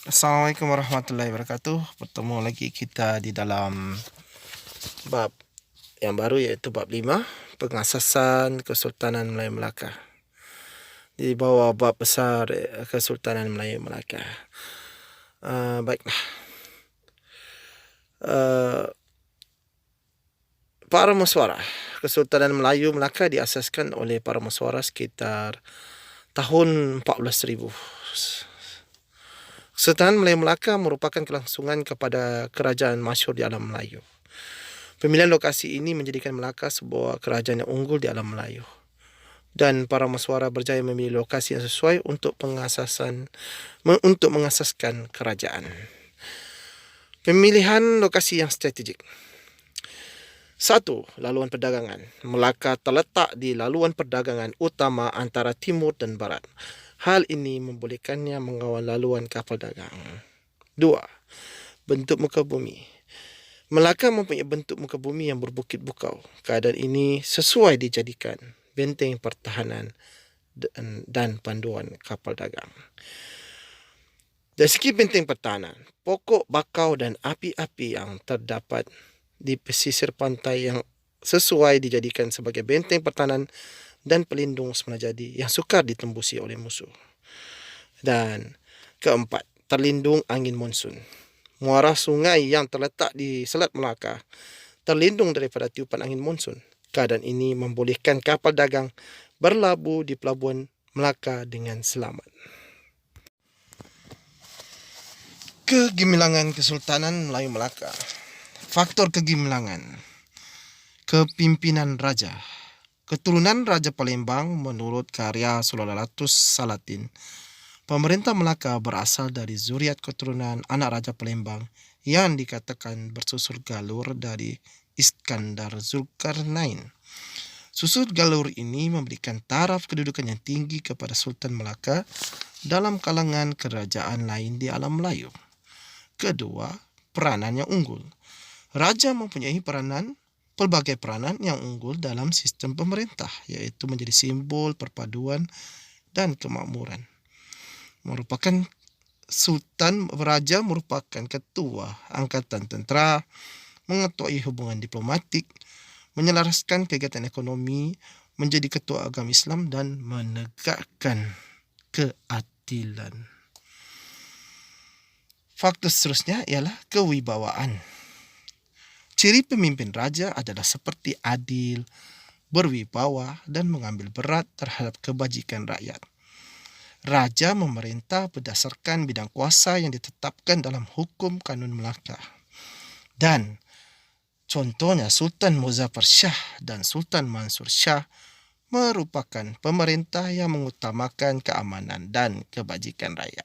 Assalamualaikum warahmatullahi wabarakatuh. Bertemu lagi kita di dalam bab yang baru, iaitu bab 5, pengasasan Kesultanan Melayu Melaka. Di bawah bab besar Kesultanan Melayu Melaka. Baiklah. Para Muswara Kesultanan Melayu Melaka diasaskan oleh para Muswara sekitar tahun 14,000. Kesultanan Melayu Melaka merupakan kelangsungan kepada kerajaan masyhur di alam Melayu. Pemilihan lokasi ini menjadikan Melaka sebuah kerajaan yang unggul di alam Melayu. Dan para Muswara berjaya memilih lokasi yang sesuai untuk mengasaskan kerajaan. Pemilihan lokasi yang strategik. 1. Laluan perdagangan. Melaka terletak di laluan perdagangan utama antara timur dan barat. Hal ini membolehkannya mengawal laluan kapal dagang. 2. Bentuk muka bumi. Melaka mempunyai bentuk muka bumi yang berbukit bukau. Keadaan ini sesuai dijadikan benteng pertahanan dan panduan kapal dagang. Dari segi benteng pertahanan, pokok bakau dan api-api yang terdapat di pesisir pantai yang sesuai dijadikan sebagai benteng pertahanan dan pelindung semenjadi yang sukar ditembusi oleh musuh. Dan keempat, terlindung angin monsun. Muara sungai yang terletak di Selat Melaka terlindung daripada tiupan angin monsun. Keadaan ini membolehkan kapal dagang berlabuh di pelabuhan Melaka dengan selamat. Kegemilangan Kesultanan Melayu Melaka. Faktor kegemilangan. Kepimpinan Raja. Keturunan Raja Palembang menurut karya Sulalatus Salatin. Pemerintah Melaka berasal dari zuriat keturunan anak Raja Palembang yang dikatakan bersusul galur dari Iskandar Zulkarnain. Susul galur ini memberikan taraf kedudukan yang tinggi kepada Sultan Melaka dalam kalangan kerajaan lain di alam Melayu. Kedua, peranan yang unggul. Raja mempunyai pelbagai peranan yang unggul dalam sistem pemerintah, iaitu menjadi simbol perpaduan dan kemakmuran. Raja merupakan ketua angkatan tentera, mengetuai hubungan diplomatik, menyelaraskan kegiatan ekonomi, menjadi ketua agama Islam dan menegakkan keadilan. Faktor seterusnya ialah kewibawaan. Ciri pemimpin raja adalah seperti adil, berwibawa dan mengambil berat terhadap kebajikan rakyat. Raja memerintah berdasarkan bidang kuasa yang ditetapkan dalam hukum kanun Melaka. Dan contohnya Sultan Muzaffar Shah dan Sultan Mansur Shah merupakan pemerintah yang mengutamakan keamanan dan kebajikan rakyat.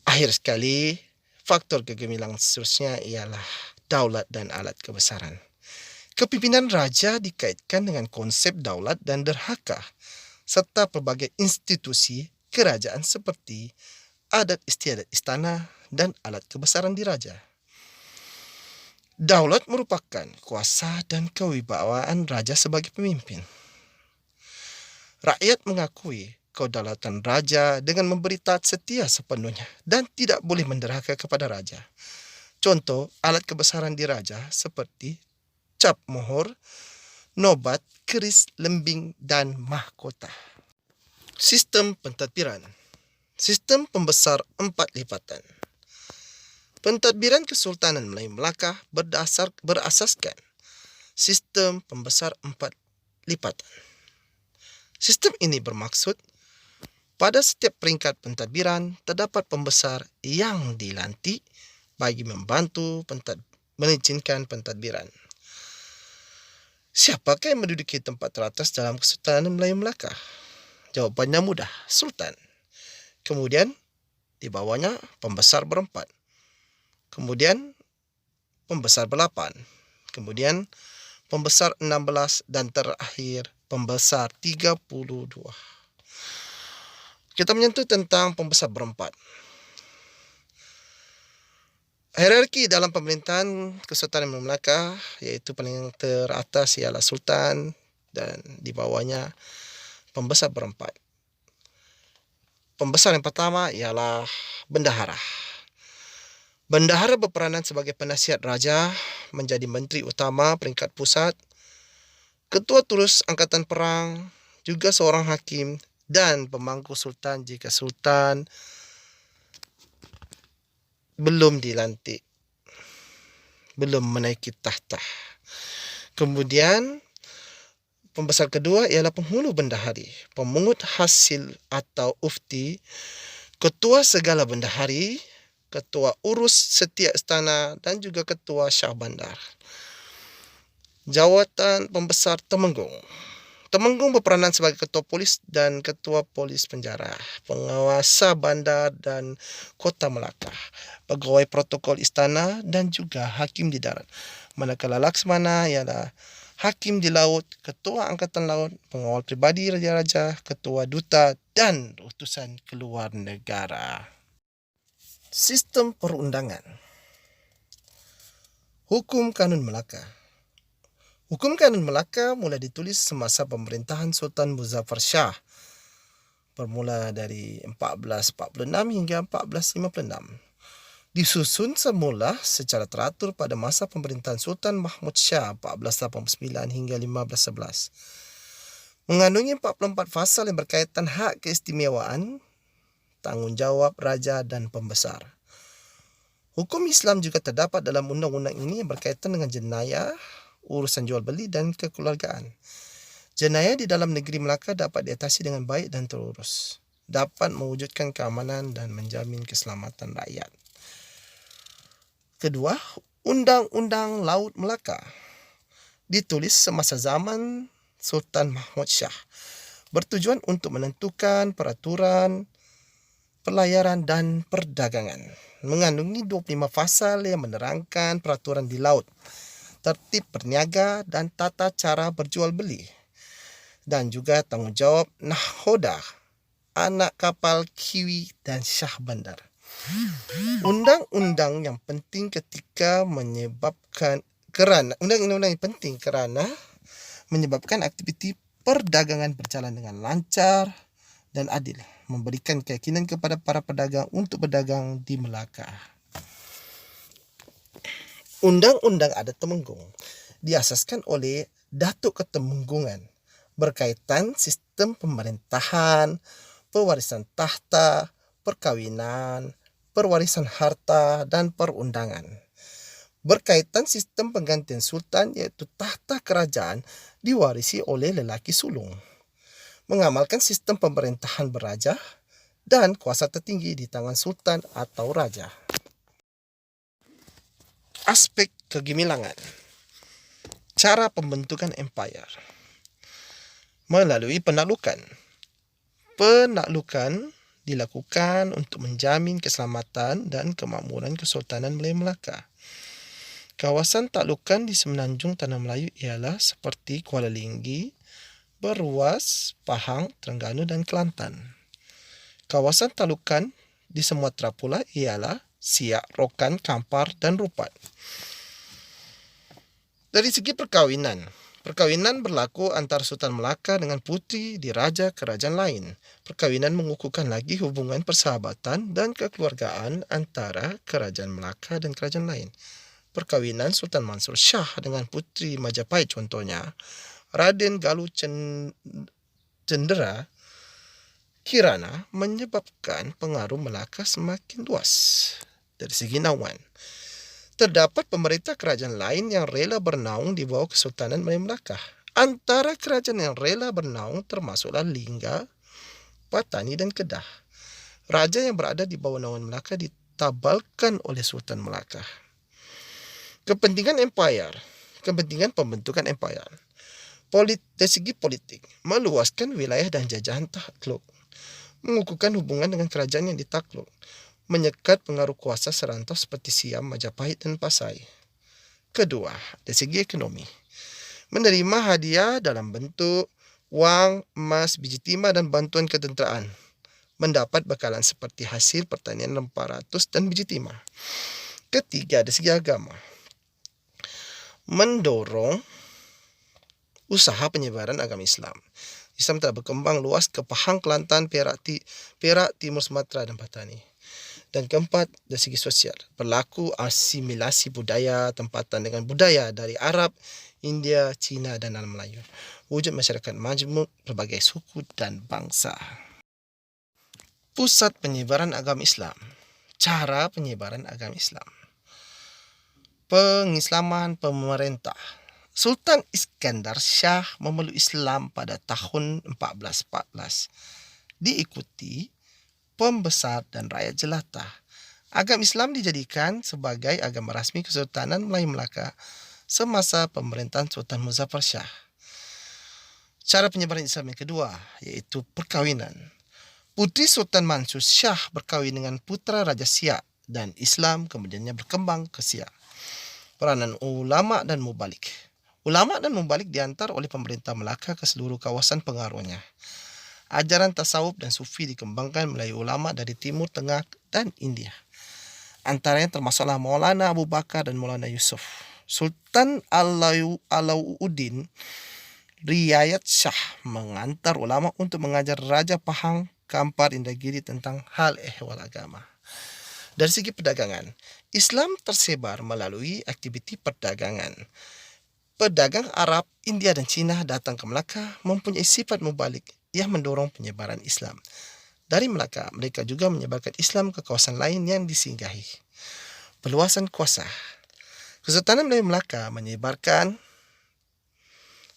Akhir sekali, faktor kegemilangan seterusnya ialah daulat dan alat kebesaran. Kepimpinan raja dikaitkan dengan konsep daulat dan derhaka, serta pelbagai institusi kerajaan seperti adat istiadat istana dan alat kebesaran diraja. Daulat merupakan kuasa dan kewibawaan raja sebagai pemimpin. Rakyat mengakui kedaulatan raja dengan memberi taat setia sepenuhnya dan tidak boleh menderhaka kepada raja. Contoh alat kebesaran diraja seperti cap mohor, nobat, keris, lembing dan mahkota. Sistem pentadbiran. Sistem pembesar 4 lipatan. Pentadbiran Kesultanan Melayu Melaka berasaskan sistem pembesar 4 lipatan. Sistem ini bermaksud pada setiap peringkat pentadbiran terdapat pembesar yang dilantik bagi membantu mengizinkan pentadbiran. Siapakah yang menduduki tempat teratas dalam Kesultanan Melayu Melaka? Jawapannya mudah, Sultan. Kemudian di bawahnya pembesar berempat. Kemudian pembesar ber-8. Kemudian pembesar 16 dan terakhir pembesar 32. Kita menyentuh tentang pembesar berempat. Hierarki dalam pemerintahan Kesultanan Melaka, iaitu paling teratas ialah Sultan dan di bawahnya pembesar berempat. Pembesar yang pertama ialah bendahara. Bendahara berperanan sebagai penasihat raja, menjadi menteri utama peringkat pusat, ketua terus angkatan perang, juga seorang hakim dan pemangku sultan jika sultan belum dilantik, belum menaiki tahta. Kemudian pembesar kedua ialah penghulu bendahari, pemungut hasil atau ufti, ketua segala bendahari, ketua urus setiap istana dan juga ketua syah bandar. Jawatan pembesar Temenggung. Temenggung berperanan sebagai ketua polis dan ketua polis penjara, penguasa bandar dan kota Melaka, pegawai protokol istana dan juga hakim di darat. Manakala Laksmana ialah hakim di laut, ketua angkatan laut, pengawal pribadi raja-raja, ketua duta dan utusan keluar negara. Sistem perundangan. Hukum Kanun Melaka. Hukum Kanun Melaka mula ditulis semasa pemerintahan Sultan Muzaffar Shah bermula dari 1446 hingga 1456. Disusun semula secara teratur pada masa pemerintahan Sultan Mahmud Shah 1489 hingga 1511. Mengandungi 44 fasal yang berkaitan hak keistimewaan, tanggungjawab raja dan pembesar. Hukum Islam juga terdapat dalam undang-undang ini yang berkaitan dengan jenayah, urusan jual beli dan kekeluargaan. Jenayah di dalam negeri Melaka dapat diatasi dengan baik dan terurus, dapat mewujudkan keamanan dan menjamin keselamatan rakyat. Kedua, Undang-Undang Laut Melaka ditulis semasa zaman Sultan Mahmud Shah, bertujuan untuk menentukan peraturan pelayaran dan perdagangan. Mengandungi 25 fasal yang menerangkan peraturan di laut, tertib berniaga dan tata cara berjual beli, dan juga tanggungjawab nahoda, anak kapal Kiwi dan syah bandar. Undang-undang yang penting kerana menyebabkan aktiviti perdagangan berjalan dengan lancar dan adil, memberikan keyakinan kepada para pedagang untuk berdagang di Melaka. Undang-Undang Adat Temenggung diasaskan oleh Datuk Ketemenggungan, berkaitan sistem pemerintahan, pewarisan tahta, perkawinan, perwarisan harta dan perundangan. Berkaitan sistem penggantian sultan, iaitu tahta kerajaan diwarisi oleh lelaki sulung. Mengamalkan sistem pemerintahan beraja dan kuasa tertinggi di tangan sultan atau raja. Aspek kegemilangan. Cara pembentukan empayar melalui penaklukan. Penaklukan dilakukan untuk menjamin keselamatan dan kemakmuran Kesultanan Melayu Melaka. Kawasan taklukan di semenanjung Tanah Melayu ialah seperti Kuala Linggi, Beruas, Pahang, Terengganu dan Kelantan. Kawasan taklukan di Sumatera pula ialah Siak, Rokan, Kampar dan Rupat. Dari segi perkawinan, perkawinan berlaku antara Sultan Melaka dengan puteri diraja kerajaan lain. Perkawinan mengukuhkan lagi hubungan persahabatan dan kekeluargaan antara kerajaan Melaka dan kerajaan lain. Perkawinan Sultan Mansur Shah dengan puteri Majapahit contohnya, Raden Galuh Cendera Kirana, menyebabkan pengaruh Melaka semakin luas. Dari segi naungan, terdapat pemerintah kerajaan lain yang rela bernaung di bawah Kesultanan Melayu Melaka. Antara kerajaan yang rela bernaung termasuklah Lingga, Patani dan Kedah. Raja yang berada di bawah naungan Melaka ditabalkan oleh Sultan Melaka. Kepentingan empayar, kepentingan pembentukan empayar. Dari segi politik, meluaskan wilayah dan jajahan takluk, mengukuhkan hubungan dengan kerajaan yang ditakluk, menyekat pengaruh kuasa serantau seperti Siam, Majapahit dan Pasai. Kedua, dari segi ekonomi, menerima hadiah dalam bentuk wang, emas, biji timah dan bantuan ketenteraan, mendapat bekalan seperti hasil pertanian rempah ratus dan biji timah. Ketiga, dari segi agama, mendorong usaha penyebaran agama Islam, Islam telah berkembang luas ke Pahang, Kelantan, Perak, Timur Sumatera dan Patani. Dan keempat, dari segi sosial, berlaku asimilasi budaya tempatan dengan budaya dari Arab, India, Cina dan Alam Melayu. Wujud masyarakat majmuk berbagai suku dan bangsa. Pusat penyebaran agama Islam. Cara penyebaran agama Islam. Pengislaman pemerintah. Sultan Iskandar Shah memeluk Islam pada tahun 1414. Diikuti pembesar dan rakyat jelata. Agama Islam dijadikan sebagai agama rasmi Kesultanan Melayu Melaka semasa pemerintahan Sultan Muzaffar Shah. Cara penyebaran Islam yang kedua, iaitu perkahwinan. Putri Sultan Mansur Shah berkahwin dengan putra Raja Siak dan Islam kemudiannya berkembang ke Siak. Peranan ulama dan mubalik. Ulama dan mubalik diantar oleh pemerintah Melaka ke seluruh kawasan pengaruhnya. Ajaran tasawuf dan sufi dikembangkan melalui ulama dari Timur Tengah dan India. Antaranya termasuklah Maulana Abu Bakar dan Maulana Yusuf. Sultan Alauddin Riayat Shah mengantar ulama untuk mengajar Raja Pahang Kampar Indragiri tentang hal ehwal agama. Dari segi perdagangan, Islam tersebar melalui aktiviti perdagangan. Pedagang Arab, India dan Cina datang ke Melaka mempunyai sifat mubalik yang mendorong penyebaran Islam. Dari Melaka, mereka juga menyebarkan Islam ke kawasan lain yang disinggahi. Perluasan kuasa. Kesultanan Melayu Melaka menyebarkan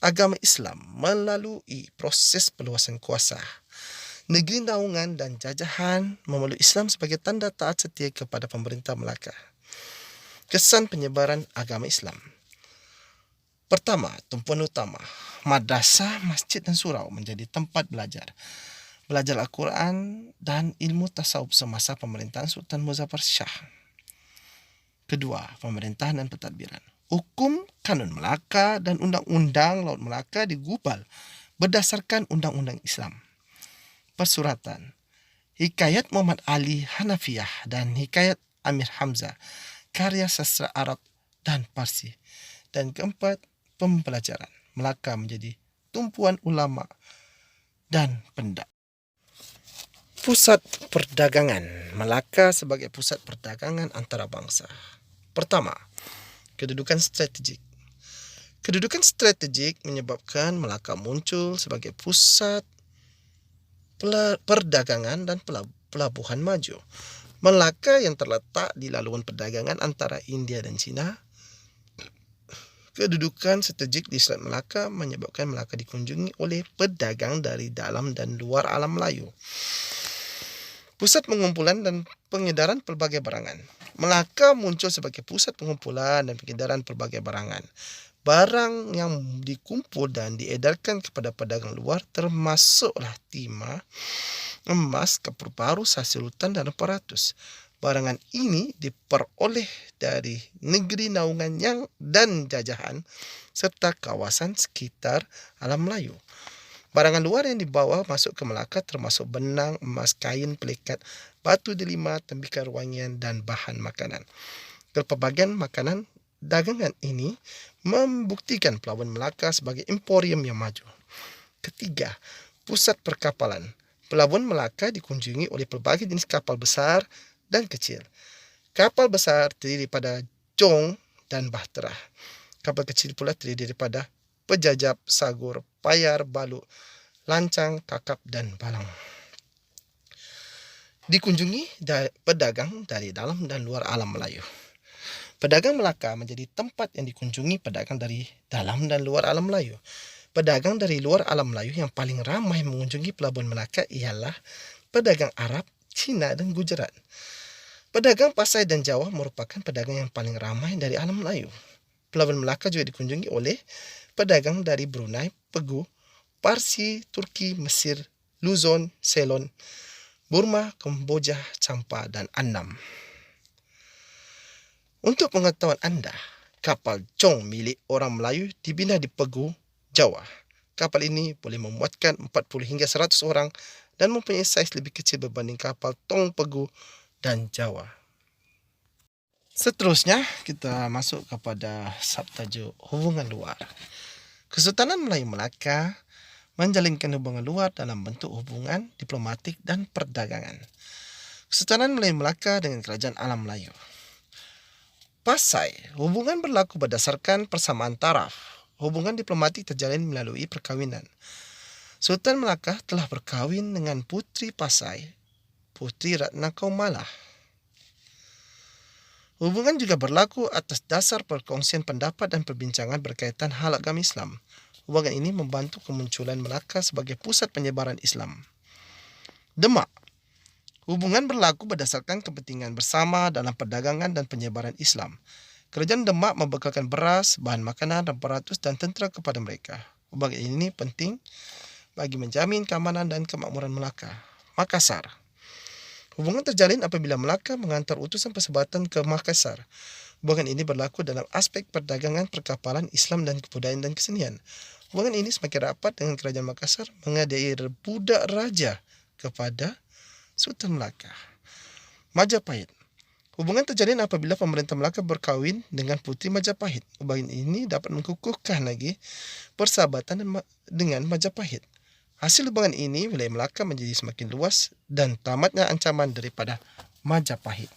agama Islam melalui proses perluasan kuasa. Negeri naungan dan jajahan memeluk Islam sebagai tanda taat setia kepada pemerintah Melaka. Kesan penyebaran agama Islam. Pertama, tumpuan utama. Madrasah, masjid dan surau menjadi tempat belajar. Belajar Al-Quran dan ilmu tasawuf semasa pemerintahan Sultan Muzaffar Shah. Kedua, pemerintahan dan pentadbiran. Hukum Kanun Melaka dan Undang-Undang Laut Melaka digubal berdasarkan Undang-Undang Islam. Persuratan. Hikayat Muhammad Ali Hanafiyah dan Hikayat Amir Hamzah, karya sastra Arab dan Parsi. Dan keempat, pembelajaran. Melaka menjadi tumpuan ulama dan pendak. Pusat perdagangan. Melaka sebagai pusat perdagangan antarabangsa. Pertama, kedudukan strategik. Kedudukan strategik menyebabkan Melaka muncul sebagai pusat perdagangan dan pelabuhan maju. Melaka yang terletak di laluan perdagangan antara India dan Cina. Kedudukan strategik di Selat Melaka menyebabkan Melaka dikunjungi oleh pedagang dari dalam dan luar alam Melayu. Pusat pengumpulan dan pengedaran pelbagai barangan. Melaka muncul sebagai pusat pengumpulan dan pengedaran pelbagai barangan. Barang yang dikumpul dan diedarkan kepada pedagang luar termasuklah timah, emas, kapur baru, sasi hutan dan reparatus. Barangan ini diperoleh dari negeri naungan dan jajahan serta kawasan sekitar alam Melayu. Barangan luar yang dibawa masuk ke Melaka termasuk benang, emas, kain, pelikat, batu delima, tembikar wangian dan bahan makanan. Pelbagai makanan dagangan ini membuktikan pelabuhan Melaka sebagai emporium yang maju. Ketiga, pusat perkapalan. Pelabuhan Melaka dikunjungi oleh pelbagai jenis kapal besar dan kecil. Kapal besar terdiri daripada jong dan bahtera. Kapal kecil pula terdiri daripada pejajap, sagur, payar, baluk, lancang, kakap dan balang. Dikunjungi pedagang dari dalam dan luar alam Melayu. Pedagang Melaka menjadi tempat yang dikunjungi pedagang dari dalam dan luar alam Melayu. Pedagang dari luar alam Melayu yang paling ramai mengunjungi pelabuhan Melaka ialah pedagang Arab, Cina dan Gujarat. Pedagang Pasai dan Jawa merupakan pedagang yang paling ramai dari alam Melayu. Pelabuhan Melaka juga dikunjungi oleh pedagang dari Brunei, Pegu, Parsi, Turki, Mesir, Luzon, Ceylon, Burma, Kamboja, Champa dan Annam. Untuk pengetahuan anda, kapal Jong milik orang Melayu dibina di Pegu, Jawa. Kapal ini boleh memuatkan 40 hingga 100 orang dan mempunyai saiz lebih kecil berbanding kapal Tong Pegu dan Jawa. Seterusnya, kita masuk kepada subtajuk hubungan luar. Kesultanan Melayu Melaka menjalinkan hubungan luar dalam bentuk hubungan diplomatik dan perdagangan. Kesultanan Melayu Melaka dengan Kerajaan Alam Melayu. Pasai, hubungan berlaku berdasarkan persamaan taraf. Hubungan diplomatik terjalin melalui perkahwinan. Sultan Melaka telah berkahwin dengan Puteri Pasai, Puteri Ratna Kaumalah. Hubungan juga berlaku atas dasar perkongsian pendapat dan perbincangan berkaitan hal agama Islam. Hubungan ini membantu kemunculan Melaka sebagai pusat penyebaran Islam. Demak, hubungan berlaku berdasarkan kepentingan bersama dalam perdagangan dan penyebaran Islam. Kerajaan Demak membekalkan beras, bahan makanan, reparatus dan tentera kepada mereka. Hubungan ini penting bagi menjamin keamanan dan kemakmuran Melaka. Makassar, hubungan terjalin apabila Melaka mengantar utusan persebatan ke Makassar. Hubungan ini berlaku dalam aspek perdagangan, perkapalan, Islam dan kebudayaan dan kesenian. Hubungan ini semakin rapat dengan Kerajaan Makassar mengadai budak raja kepada Sultan Melaka. Majapahit, hubungan terjalin apabila pemerintah Melaka berkahwin dengan Puteri Majapahit. Hubungan ini dapat mengukuhkan lagi persahabatan dengan Majapahit. Hasil hubungan ini, wilayah Melaka menjadi semakin luas dan tamatnya ancaman daripada Majapahit.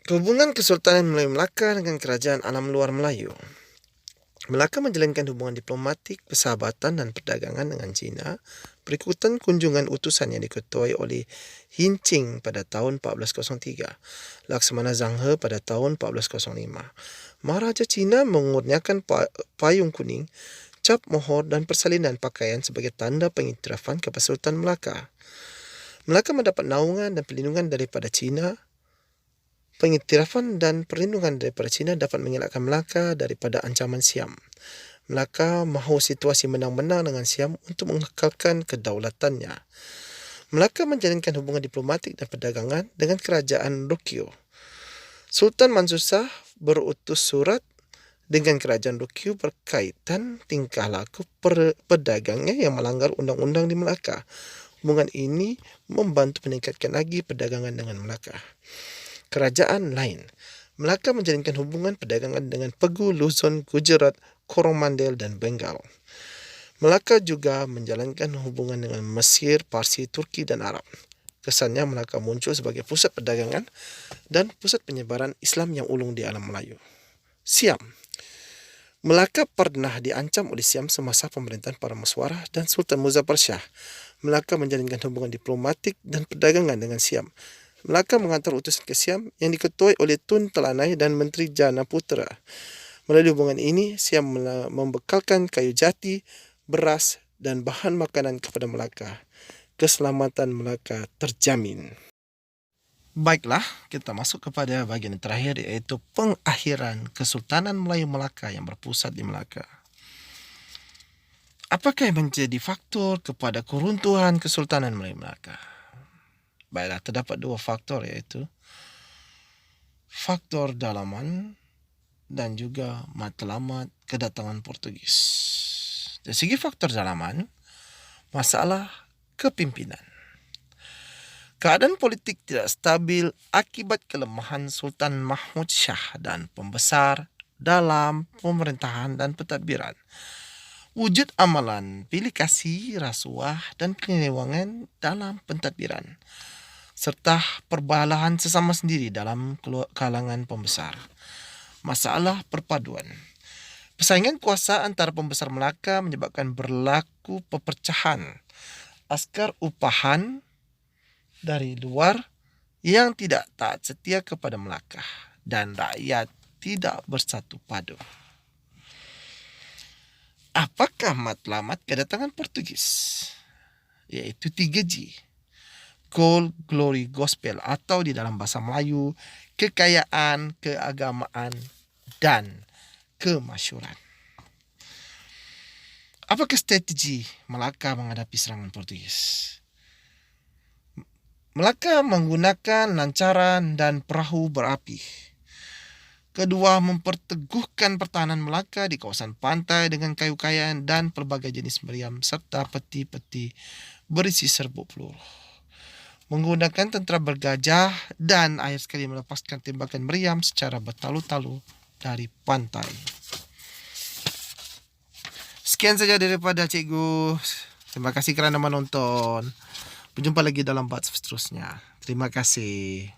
Hubungan Kesultanan Melayu Melaka dengan Kerajaan Alam Luar Melayu. Melaka menjalinkan hubungan diplomatik, persahabatan dan perdagangan dengan China berikutan kunjungan utusan yang diketuai oleh Hincing pada tahun 1403, Laksamana Zhanghe pada tahun 1405. Maharaja China mengurniakan payung kuning, cap mohor dan persalinan pakaian sebagai tanda pengiktirafan kepada Sultan Melaka. Melaka mendapat naungan dan perlindungan daripada China. Pengiktirafan dan perlindungan daripada China dapat mengelakkan Melaka daripada ancaman Siam. Melaka mahu situasi menang-menang dengan Siam untuk mengekalkan kedaulatannya. Melaka menjalinkan hubungan diplomatik dan perdagangan dengan Kerajaan Rukyu. Sultan Mansur Shah berutus surat dengan Kerajaan Rukyu berkaitan tingkah laku pedagangnya yang melanggar undang-undang di Melaka. Hubungan ini membantu meningkatkan lagi perdagangan dengan Melaka. Kerajaan lain, Melaka menjalinkan hubungan perdagangan dengan Pegu, Luzon, Gujarat, Coromandel dan Bengal. Melaka juga menjalankan hubungan dengan Mesir, Parsi, Turki dan Arab. Kesannya Melaka muncul sebagai pusat perdagangan dan pusat penyebaran Islam yang ulung di alam Melayu. Siam, Melaka pernah diancam oleh Siam semasa pemerintahan para Muswarah dan Sultan Muzaffar Shah. Melaka menjalinkan hubungan diplomatik dan perdagangan dengan Siam. Melaka mengantar utusan ke Siam yang diketuai oleh Tun Telanai dan Menteri Jana Putra. Melalui hubungan ini, Siam membekalkan kayu jati, beras dan bahan makanan kepada Melaka. Keselamatan Melaka terjamin. Baiklah, kita masuk kepada bahagian terakhir iaitu pengakhiran Kesultanan Melayu Melaka yang berpusat di Melaka. Apakah yang menjadi faktor kepada keruntuhan Kesultanan Melayu Melaka? Baiklah, terdapat dua faktor iaitu faktor dalaman dan juga matlamat kedatangan Portugis. Dari segi faktor dalaman, masalah kepimpinan. Keadaan politik tidak stabil akibat kelemahan Sultan Mahmud Shah dan pembesar dalam pemerintahan dan pentadbiran. Wujud amalan pilih kasih, rasuah dan penyelewangan dalam pentadbiran, serta perbalahan sesama sendiri dalam kalangan pembesar. Masalah perpaduan. Persaingan kuasa antara pembesar Melaka menyebabkan berlaku perpecahan. Askar upahan dari luar yang tidak taat setia kepada Melaka dan rakyat tidak bersatu padu. Apakah matlamat kedatangan Portugis? Iaitu 3G. Gold, Glory, Gospel atau di dalam bahasa Melayu, kekayaan, keagamaan dan kemasyhuran. Apakah strategi Melaka menghadapi serangan Portugis? Melaka menggunakan lancaran dan perahu berapi. Kedua, memperteguhkan pertahanan Melaka di kawasan pantai dengan kayu-kayan dan pelbagai jenis meriam serta peti-peti berisi serbuk peluru. Menggunakan tentera bergajah dan akhir sekali melepaskan tembakan meriam secara bertalu-talu dari pantai. Sekian saja daripada cikgu. Terima kasih kerana menonton. Berjumpa lagi dalam part seterusnya. Terima kasih.